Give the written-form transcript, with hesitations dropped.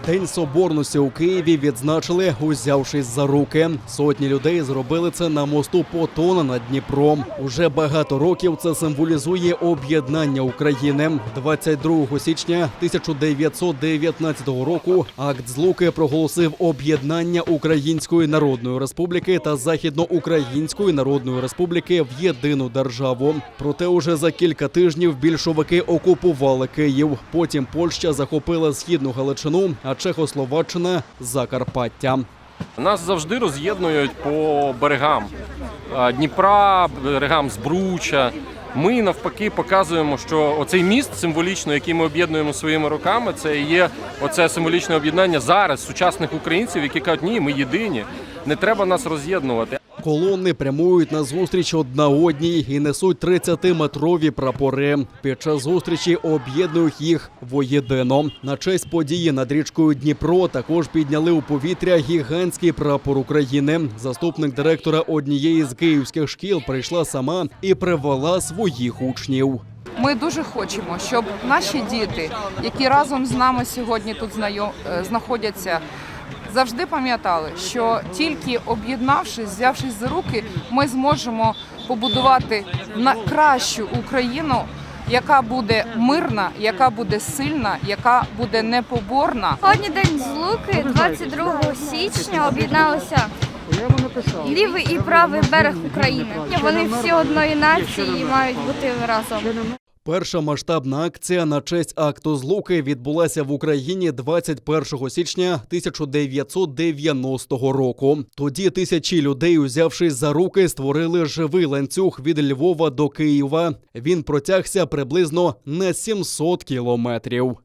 День Соборності у Києві відзначили, узявшись за руки. Сотні людей зробили це на мосту Потона над Дніпром. Уже багато років це символізує об'єднання України. 22 січня 1919 року акт Злуки проголосив об'єднання Української Народної Республіки та Західноукраїнської Народної Республіки в єдину державу. Проте уже за кілька тижнів більшовики окупували Київ. Потім Польща захопила Східну Галичину, а Чехословаччина – Закарпаття. Нас завжди роз'єднують по берегам Дніпра, берегам Збруча. Ми навпаки показуємо, що оцей міст символічно, який ми об'єднуємо своїми руками, це і є оце символічне об'єднання зараз сучасних українців, які кажуть, ні, ми єдині, не треба нас роз'єднувати. Колони прямують на зустріч одна одній і несуть 30-метрові прапори. Під час зустрічі об'єднують їх воєдино. На честь події над річкою Дніпро також підняли у повітря гігантський прапор України. Заступник директора однієї з київських шкіл прийшла сама і привела своїх учнів. Ми дуже хочемо, щоб наші діти, які разом з нами сьогодні тут знаходяться, завжди пам'ятали, що тільки об'єднавшись, взявшись за руки, ми зможемо побудувати кращу Україну, яка буде мирна, яка буде сильна, яка буде непоборна. Сьогодні День Злуки, 22 січня об'єдналися лівий і правий берег України. Вони всі одної нації і мають бути разом. Перша масштабна акція на честь акту Злуки відбулася в Україні 21 січня 1990 року. Тоді тисячі людей, узявшись за руки, створили живий ланцюг від Львова до Києва. Він протягся приблизно на 700 кілометрів.